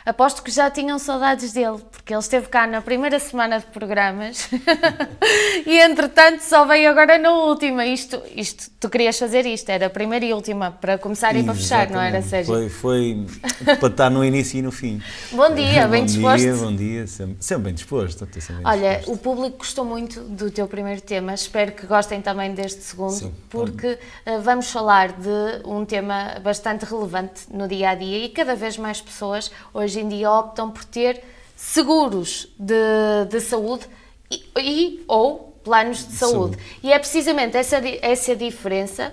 Aposto que já tinham saudades dele, porque ele esteve cá na primeira semana de programas e, entretanto, só veio agora na última. Isto, tu querias fazer isto, era a primeira e última, para começar e para fechar, não era, Sérgio? Foi para estar no início e no fim. Bom dia, bem disposto? Bom dia, sempre bem disposto. Olha, o público gostou muito do teu primeiro tema, espero que gostem também deste segundo, sim, porque vamos falar de um tema bastante relevante no dia-a-dia e cada vez mais pessoas hoje em dia optam por ter seguros de saúde ou planos de saúde. E é precisamente essa diferença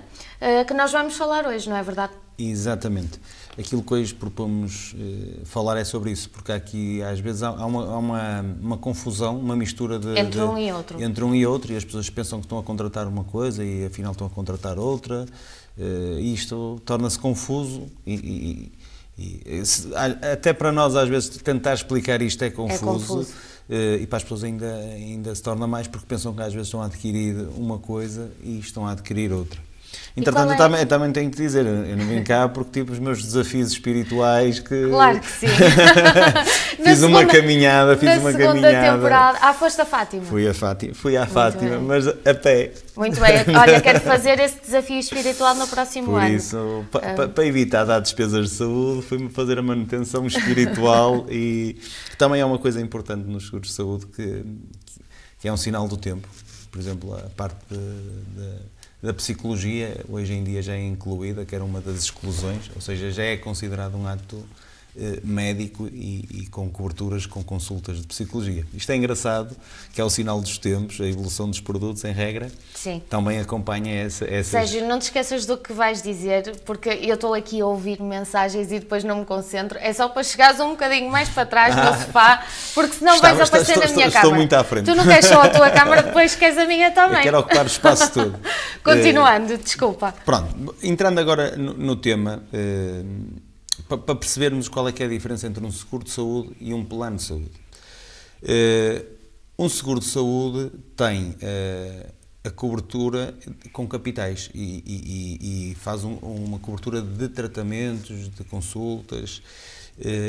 que nós vamos falar hoje, não é verdade? Exatamente. Aquilo que hoje propomos falar é sobre isso, porque aqui às vezes há uma confusão, uma mistura entre um e outro. Entre um e outro, e as pessoas pensam que estão a contratar uma coisa e afinal estão a contratar outra, e isto torna-se confuso até para nós às vezes tentar explicar isto é confuso. E para as pessoas ainda se torna mais, porque pensam que às vezes estão a adquirir uma coisa e estão a adquirir outra. Entretanto, eu também tenho que dizer, eu não vim cá porque tive os meus desafios espirituais que... Claro que sim. Fiz uma caminhada. Na segunda temporada... foste a Fátima? Fui à Fátima, mas a pé. Muito bem. Olha, quero fazer esse desafio espiritual no próximo ano. Por isso, para evitar dar despesas de saúde, fui-me fazer a manutenção espiritual e também é uma coisa importante nos seguros de saúde que é um sinal do tempo. Por exemplo, a parte da psicologia, hoje em dia já é incluída, que era uma das exclusões, ou seja, já é considerado um ato médico e com coberturas, com consultas de psicologia. Isto é engraçado, que é o sinal dos tempos, a evolução dos produtos, em regra, sim, também acompanha essas... Sérgio, não te esqueças do que vais dizer, porque eu estou aqui a ouvir mensagens e depois não me concentro, é só para chegares um bocadinho mais para trás no sofá, porque senão vais aparecer na minha câmara. Estou muito à frente. Tu não queres só a tua câmara, depois queres a minha também. Eu quero ocupar o espaço todo. Continuando, desculpa. Pronto, entrando agora no tema... para percebermos qual é que é a diferença entre um seguro de saúde e um plano de saúde. Um seguro de saúde tem a cobertura com capitais e faz uma cobertura de tratamentos, de consultas,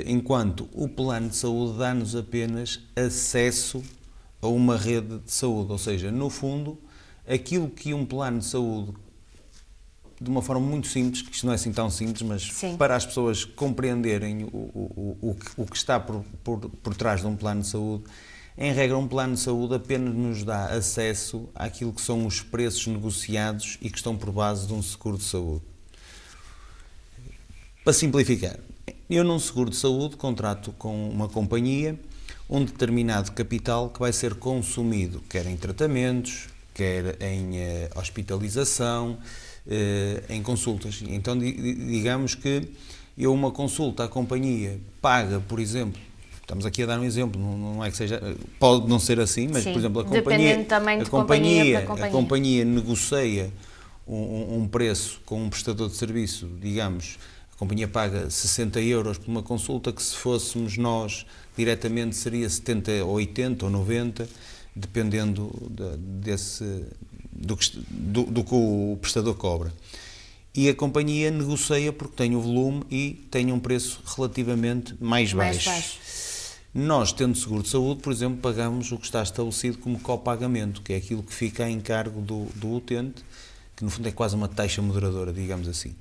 enquanto o plano de saúde dá-nos apenas acesso a uma rede de saúde, ou seja, no fundo, aquilo que um plano de saúde, de uma forma muito simples, que isto não é assim tão simples, mas sim, para as pessoas compreenderem o que está por trás de um plano de saúde, em regra um plano de saúde apenas nos dá acesso àquilo que são os preços negociados e que estão por base de um seguro de saúde. Para simplificar, eu num seguro de saúde contrato com uma companhia um determinado capital que vai ser consumido, quer em tratamentos, quer em hospitalização, em consultas. Então, digamos que eu uma consulta à companhia paga, por exemplo, estamos aqui a dar um exemplo, não é que seja, pode não ser assim, mas, sim, por exemplo, a companhia negocia um preço com um prestador de serviço, digamos, a companhia paga 60 euros por uma consulta, que se fôssemos nós diretamente seria 70, 80 ou 90, dependendo do que o prestador cobra. E a companhia negocia porque tem o volume e tem um preço relativamente mais baixo. Nós, tendo seguro de saúde, por exemplo, pagamos o que está estabelecido como copagamento, que é aquilo que fica a encargo do utente, que no fundo é quase uma taxa moderadora, digamos assim.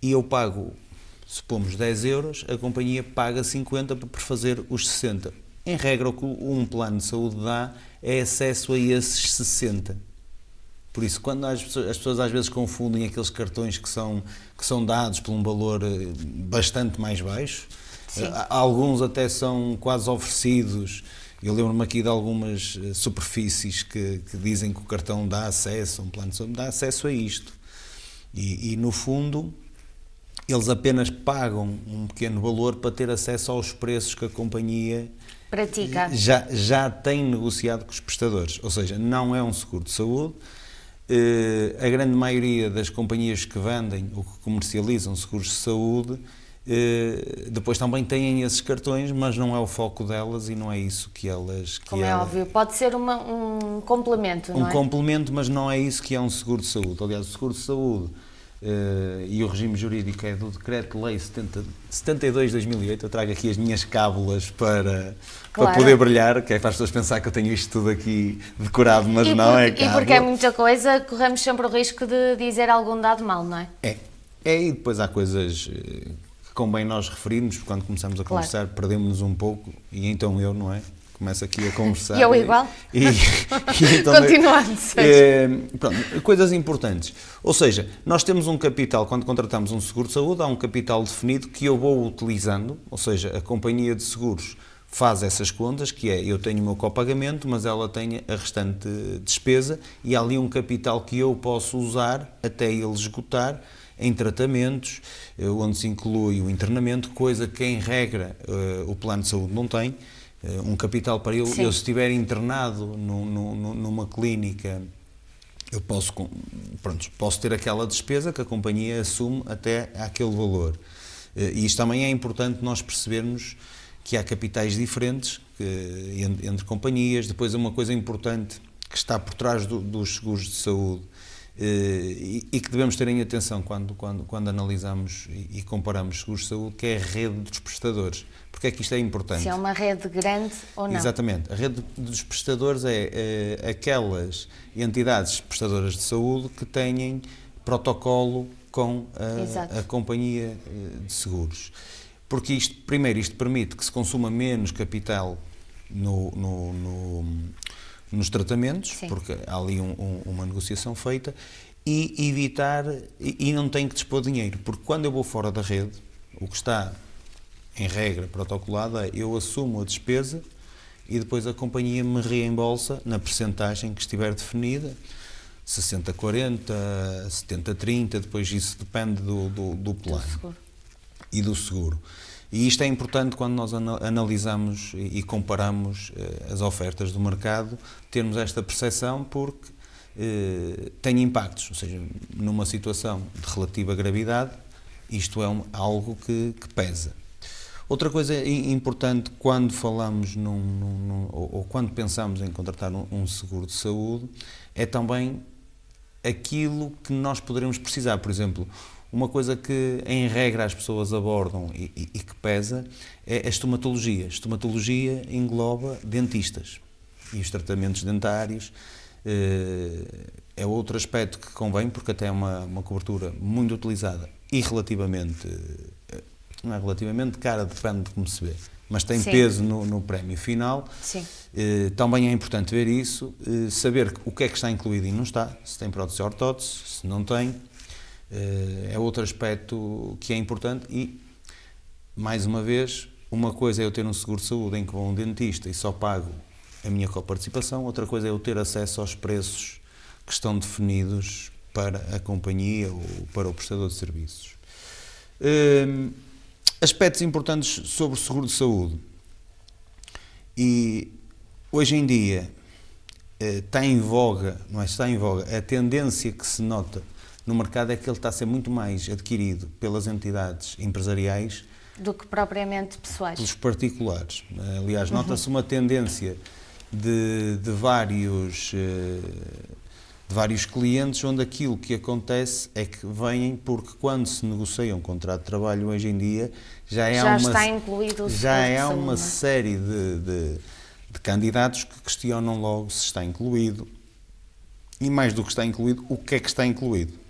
E eu pago, supomos 10 euros, a companhia paga 50 para fazer os 60. Em regra, o que um plano de saúde dá é acesso a esses 60. Por isso, quando as pessoas às vezes confundem aqueles cartões que são dados por um valor bastante mais baixo, alguns até são quase oferecidos. Eu lembro-me aqui de algumas superfícies que dizem que o cartão dá acesso, um plano de saúde dá acesso a isto. E no fundo, eles apenas pagam um pequeno valor para ter acesso aos preços que a companhia pratica. Já tem negociado com os prestadores. Ou seja, não é um seguro de saúde. A grande maioria das companhias que vendem ou que comercializam seguros de saúde depois também têm esses cartões, mas não é o foco delas e não é isso que elas... Como é óbvio, pode ser um complemento, não é? Um complemento, mas não é isso que é um seguro de saúde. Aliás, o seguro de saúde e o regime jurídico é do Decreto-Lei 72 de 2008. Eu trago aqui as minhas cábulas para poder brilhar, que é para as pessoas pensar que eu tenho isto tudo aqui decorado, mas não é cábula. E porque é muita coisa, corremos sempre o risco de dizer algum dado mal, não é? E depois há coisas que convém nós referirmos, quando começamos a conversar, perdemos-nos um pouco, e então eu, não é? Começo aqui a conversar. E eu igual? Então, continuando. Pronto, coisas importantes. Ou seja, nós temos um capital, quando contratamos um seguro de saúde, há um capital definido que eu vou utilizando, ou seja, a companhia de seguros faz essas contas, que é, eu tenho o meu copagamento, mas ela tem a restante despesa, e há ali um capital que eu posso usar até ele esgotar, em tratamentos, onde se inclui o internamento, coisa que em regra o plano de saúde não tem. Um capital para eu se estiver internado numa clínica, eu posso ter aquela despesa que a companhia assume até aquele valor. E isto também é importante nós percebermos que há capitais diferentes entre companhias. Depois, uma coisa importante que está por trás dos seguros de saúde e que devemos ter em atenção quando analisamos e comparamos seguros de saúde, que é a rede dos prestadores. Porque é que isto é importante? Se é uma rede grande ou não. Exatamente. A rede dos prestadores é aquelas entidades prestadoras de saúde que têm protocolo com a companhia de seguros. Porque isto permite que se consuma menos capital nos tratamentos, porque há ali uma negociação feita, e evitar, e não tem que dispor de dinheiro, porque quando eu vou fora da rede, o que está em regra protocolada é eu assumo a despesa e depois a companhia me reembolsa na percentagem que estiver definida, 60-40, 70-30, depois isso depende do plano e do seguro. E isto é importante quando nós analisamos e comparamos as ofertas do mercado, termos esta percepção, porque tem impactos, ou seja, numa situação de relativa gravidade, isto é algo que pesa. Outra coisa importante quando falamos ou quando pensamos em contratar um seguro de saúde é também aquilo que nós poderemos precisar. Por exemplo, uma coisa que em regra as pessoas abordam e que pesa é a estomatologia. A estomatologia engloba dentistas e os tratamentos dentários. É outro aspecto que convém, porque até é uma cobertura muito utilizada e relativamente, não é relativamente cara, depende de como se vê, mas tem peso no prémio final. Também é importante ver isso, saber o que é que está incluído e não está, se tem prótese ou ortótese, se não tem. É outro aspecto que é importante e, mais uma vez, uma coisa é eu ter um seguro de saúde em que vou a um dentista e só pago a minha coparticipação, outra coisa é eu ter acesso aos preços que estão definidos para a companhia ou para o prestador de serviços. Aspectos importantes sobre o seguro de saúde. E hoje em dia está em voga, não é? Está em voga, a tendência que se nota no mercado é que ele está a ser muito mais adquirido pelas entidades empresariais do que propriamente pessoais. Pelos particulares. Aliás, nota-se uma tendência de vários clientes, onde aquilo que acontece é que vêm porque quando se negocia um contrato de trabalho hoje em dia já está incluído o uma série de candidatos que questionam logo se está incluído e, mais do que está incluído, o que é que está incluído.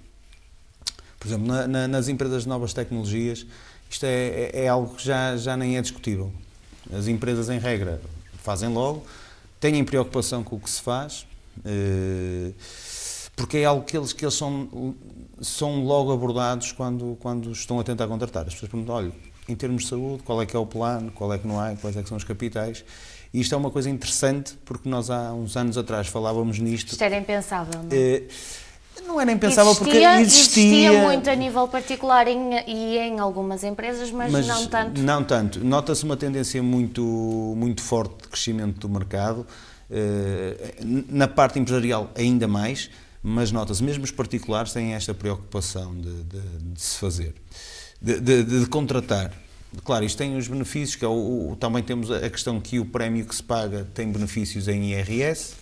Por exemplo, nas empresas de novas tecnologias, isto é algo que já nem é discutível. As empresas, em regra, fazem logo, têm preocupação com o que se faz, porque é algo que eles são logo abordados quando estão a tentar contratar. As pessoas perguntam, olha, em termos de saúde, qual é que é o plano, qual é que não há, quais é que são os capitais. E isto é uma coisa interessante, porque nós há uns anos atrás falávamos nisto. Isto era impensável, não é? Não era impensável porque existia muito a nível particular e em algumas empresas, mas não tanto. Não tanto. Nota-se uma tendência muito forte de crescimento do mercado, na parte empresarial ainda mais, mas nota-se, mesmo os particulares têm esta preocupação de se fazer, de contratar. Claro, isto tem os benefícios, que também temos a questão que o prémio que se paga tem benefícios em IRS,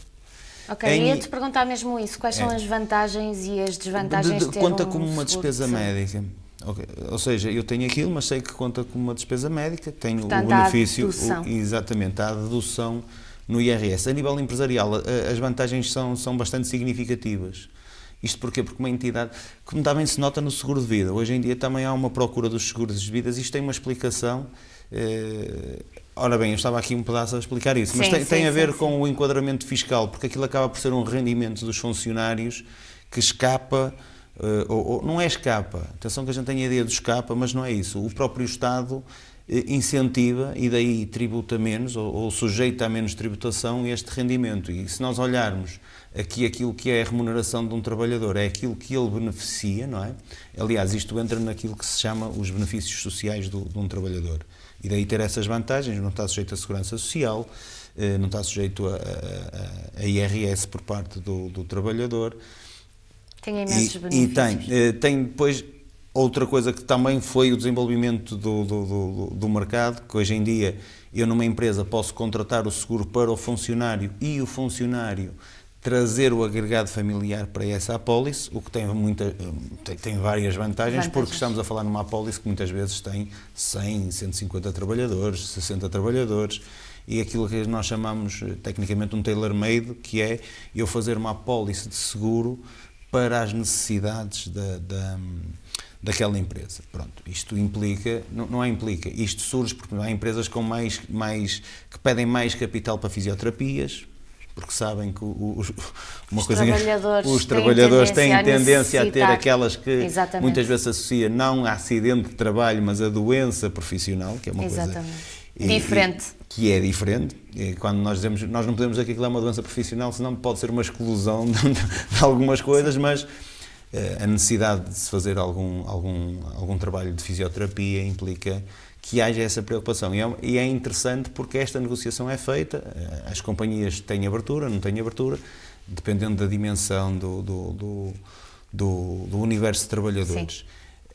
Ok, ia-te perguntar mesmo isso. Quais são as vantagens e as desvantagens de ter conta um como uma despesa seguro? médica. Okay. Ou seja, eu tenho aquilo, mas sei que conta como uma despesa médica, tenho Portanto, o benefício, exatamente, há a dedução no IRS. A nível empresarial, as vantagens são bastante significativas. Isto porquê? Porque uma entidade, como também se nota no seguro de vida, hoje em dia também há uma procura dos seguros de vida, isto tem uma explicação. Ora bem, eu estava aqui um pedaço a explicar isso, mas tem a ver com o enquadramento fiscal, porque aquilo acaba por ser um rendimento dos funcionários que escapa, ou não é escapa, atenção que a gente tem a ideia de escapa, mas não é isso. O próprio Estado incentiva e daí tributa menos, ou sujeita a menos tributação este rendimento. E se nós olharmos aqui aquilo que é a remuneração de um trabalhador, é aquilo que ele beneficia, não é? Aliás, isto entra naquilo que se chama os benefícios sociais de um trabalhador. E daí ter essas vantagens, não está sujeito à segurança social, não está sujeito a IRS por parte do trabalhador. Tem imensos benefícios. E tem depois outra coisa que também foi o desenvolvimento do mercado, que hoje em dia eu numa empresa posso contratar o seguro para o funcionário e o funcionário trazer o agregado familiar para essa apólice, o que tem várias vantagens, porque estamos a falar numa apólice que muitas vezes tem 100, 150 trabalhadores, 60 trabalhadores, e aquilo que nós chamamos tecnicamente um tailor-made, que é eu fazer uma apólice de seguro para as necessidades daquela empresa. Pronto, isto implica, não é implica, isto surge porque há empresas com que pedem mais capital para fisioterapias, porque sabem que os trabalhadores têm tendência a ter aquelas que Exatamente. Muitas vezes se associa não a acidente de trabalho, mas a doença profissional, que é uma Exatamente. coisa diferente. Que é diferente. E quando nós dizemos, nós não podemos dizer que aquilo é uma doença profissional, senão pode ser uma exclusão de algumas coisas, mas a necessidade de se fazer algum trabalho de fisioterapia implica que haja essa preocupação. E é interessante porque esta negociação é feita, as companhias têm abertura, não têm abertura, dependendo da dimensão do universo de trabalhadores. Sim.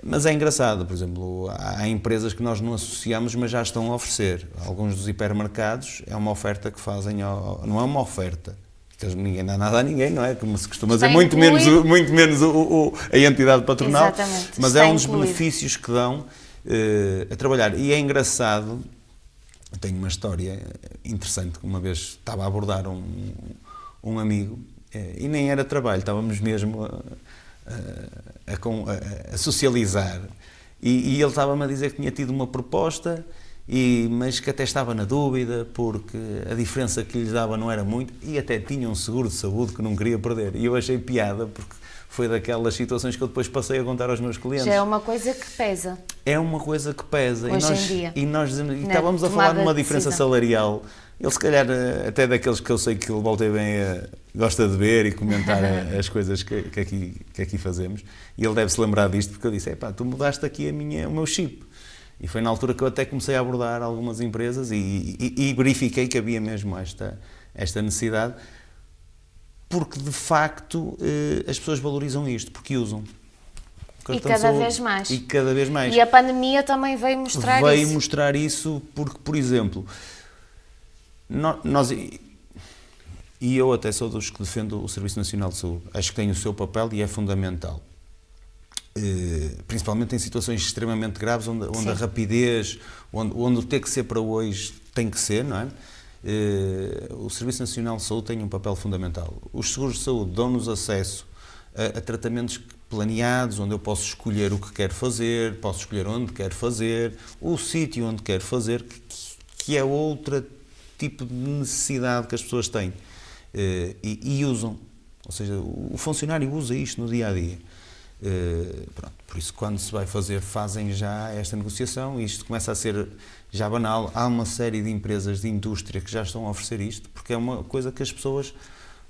Mas é engraçado, por exemplo, há empresas que nós não associamos, mas já estão a oferecer. Alguns dos hipermercados é uma oferta que fazem, não é uma oferta, ninguém dá nada a ninguém, não é? Como se costuma dizer, muito menos a entidade patronal. Exatamente. Mas é um dos benefícios que dão a trabalhar. E é engraçado, eu tenho uma história interessante, que uma vez estava a abordar um amigo, e nem era trabalho, estávamos mesmo a socializar, e ele estava-me a dizer que tinha tido uma proposta, mas que até estava na dúvida, porque a diferença que lhes dava não era muito, e até tinha um seguro de saúde que não queria perder. E eu achei piada, porque foi daquelas situações que eu depois passei a contar aos meus clientes. Já é uma coisa que pesa. É uma coisa que pesa. Hoje em dia. E nós estávamos a falar numa diferença salarial. Ele, se calhar, até daqueles que eu sei que ele volta e bem gosta de ver e comentar as coisas que aqui fazemos. E ele deve se lembrar disto, porque eu disse, tu mudaste aqui o meu chip. E foi na altura que eu até comecei a abordar algumas empresas e verifiquei que havia mesmo esta necessidade, porque de facto as pessoas valorizam isto, porque usam. E cada vez mais. E cada vez mais. E a pandemia também veio mostrar isso. Veio mostrar isso porque, por exemplo, nós, e eu até sou dos que defendo o Serviço Nacional de Saúde, acho que tem o seu papel e é fundamental. Principalmente em situações extremamente graves, onde a rapidez, onde o ter que ser para hoje tem que ser, não é? O Serviço Nacional de Saúde tem um papel fundamental. Os seguros de saúde dão-nos acesso a tratamentos planeados, onde eu posso escolher o que quero fazer, posso escolher onde quero fazer, o sítio onde quero fazer, que é outro tipo de necessidade que as pessoas têm e usam. Ou seja, o funcionário usa isto no dia-a-dia. Pronto, por isso, quando se vai fazer, fazem já esta negociação e isto começa a ser já banal. Há uma série de empresas de indústria que já estão a oferecer isto, porque é uma coisa que as pessoas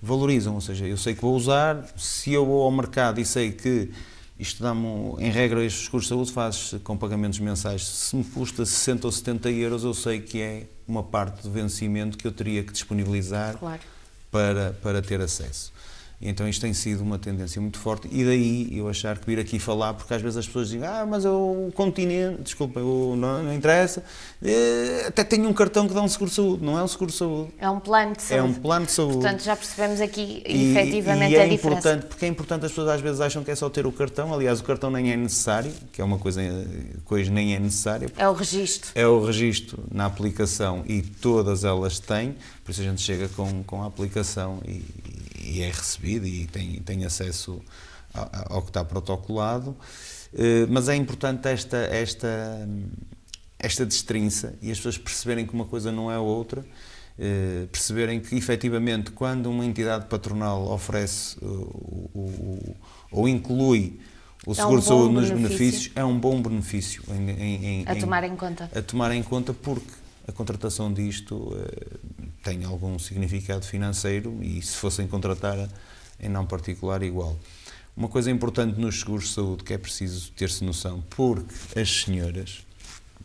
valorizam. Ou seja, eu sei que vou usar, se eu vou ao mercado e sei que isto dá-me, em regra, estes seguros de saúde faz com pagamentos mensais, se me custa 60 ou 70 euros, eu sei que é uma parte do vencimento que eu teria que disponibilizar, claro, para ter acesso. Então isto tem sido uma tendência muito forte e daí eu achar que vir aqui falar, porque às vezes as pessoas dizem, mas o continente, desculpa, não interessa, até tenho um cartão que dá um seguro-saúde, não é um seguro-saúde. É um plano de saúde. É um plano de saúde. Portanto, já percebemos aqui efetivamente e é a diferença. Importante, porque é importante, as pessoas às vezes acham que é só ter o cartão, aliás o cartão nem é necessário, que é uma coisa nem é necessária. É o registro. É o registro na aplicação e todas elas têm, por isso a gente chega com a aplicação e é recebido e tem acesso ao que está protocolado, mas é importante esta destrinça e as pessoas perceberem que uma coisa não é outra, perceberem que efetivamente quando uma entidade patronal oferece ou inclui o seguro de saúde nos benefícios, é um bom benefício a tomar em conta. A tomar em conta, porque a contratação disto tem algum significado financeiro e se fossem contratar em não particular igual. Uma coisa importante nos seguros de saúde que é preciso ter-se noção, porque as senhoras,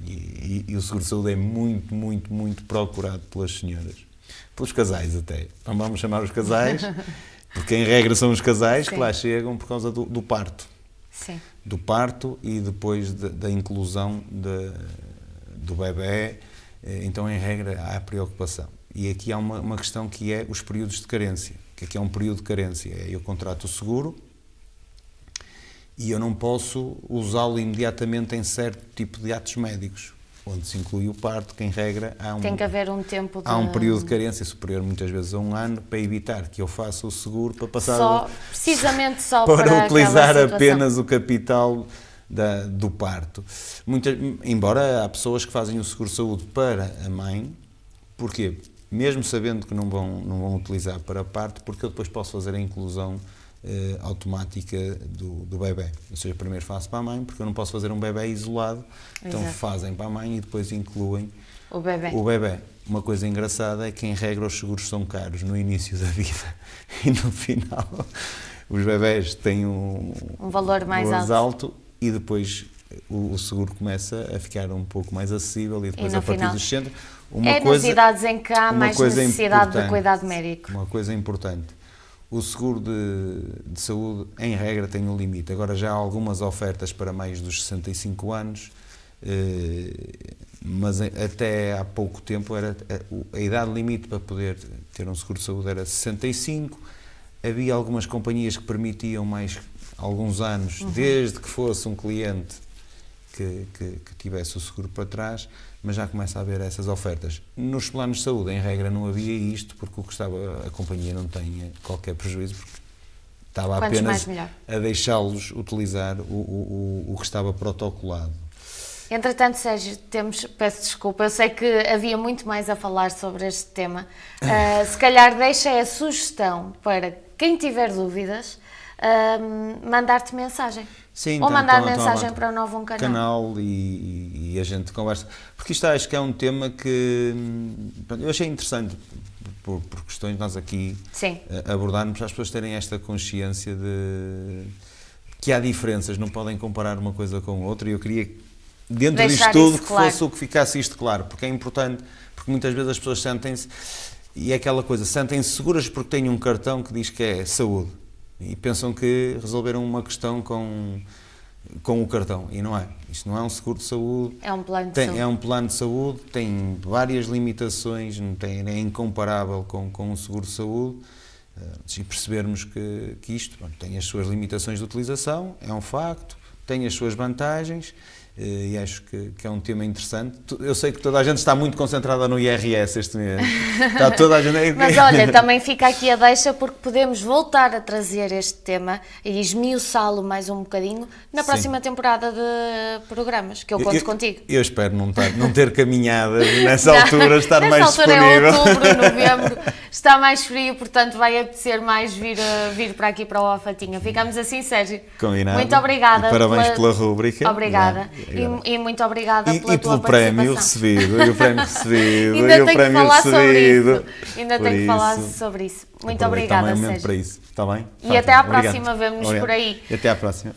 e o seguro de saúde é muito, muito, muito procurado pelas senhoras, pelos casais até, não vamos chamar os casais, porque em regra são os casais que lá chegam por causa do parto. Sim. Do parto e depois da inclusão do bebé, então em regra há preocupação. E aqui há uma questão que é os períodos de carência, que aqui é um período de carência, eu contrato o seguro e eu não posso usá-lo imediatamente em certo tipo de atos médicos, onde se inclui o parto, que em regra tem que haver um tempo há um período de carência superior muitas vezes a 1 ano para evitar que eu faça o seguro para passar precisamente só para utilizar apenas o capital do parto. Embora há pessoas que fazem o seguro-saúde para a mãe, porquê? Mesmo sabendo que não vão utilizar para parto, porque eu depois posso fazer a inclusão automática do bebé. Ou seja, primeiro faço para a mãe, porque eu não posso fazer um bebé isolado, então fazem para a mãe e depois incluem o bebé. Uma coisa engraçada é que, em regra, os seguros são caros no início da vida e no final os bebés têm um valor mais alto e depois o seguro começa a ficar um pouco mais acessível e depois a partir dos centros. Nas idades em que há mais necessidade de cuidado médico. Uma coisa importante. O seguro de saúde, em regra, tem um limite. Agora já há algumas ofertas para mais dos 65 anos, mas até há pouco tempo a idade limite para poder ter um seguro de saúde era 65. Havia algumas companhias que permitiam mais alguns anos, desde que fosse um cliente que tivesse o seguro para trás, mas já começa a haver essas ofertas. Nos planos de saúde, em regra, não havia isto, porque a companhia não tinha qualquer prejuízo, porque estava apenas a deixá-los utilizar o que estava protocolado. Entretanto, Sérgio, peço desculpa, eu sei que havia muito mais a falar sobre este tema. Se calhar deixa a sugestão para quem tiver dúvidas, mandar-te mensagem. Sim, ou mandar mensagem para o novo canal e a gente conversa. Porque isto acho que é um tema que eu achei interessante por questões de nós aqui abordarmos, para as pessoas terem esta consciência de que há diferenças, não podem comparar uma coisa com outra, e eu queria, dentro disto tudo, que fosse o que ficasse isto claro, porque é importante, porque muitas vezes as pessoas sentem-se, e é aquela coisa, sentem-se seguras porque têm um cartão que diz que é saúde. E pensam que resolveram uma questão com o cartão. E não é. Isto não é um seguro de saúde. É um plano de saúde. É um plano de saúde, tem várias limitações, é incomparável com um seguro de saúde. Se percebermos que isto tem as suas limitações de utilização, é um facto, tem as suas vantagens, e acho que é um tema interessante. Eu sei que toda a gente está muito concentrada no IRS este mês. Está toda a gente... Mas olha, também fica aqui a deixa, porque podemos voltar a trazer este tema e esmiuçá-lo mais um bocadinho na próxima temporada de programas, que eu conto contigo. Eu espero não ter caminhadas nessa altura, estar mais disponível. Nessa altura é outubro, novembro, está mais frio, portanto vai apetecer mais vir para aqui para o Alfatinha. Ficamos assim, Sérgio. Combinado. Muito obrigada. E parabéns pela rúbrica. Obrigada. E muito obrigada pela tua participação. Prémio recebido, e o prémio recebido, Ainda e o prémio recebido. Ainda tenho que falar sobre isso. Muito obrigada, Sérgio. Para isso, está bem? E até à próxima, vemo-nos por aí. E até à próxima.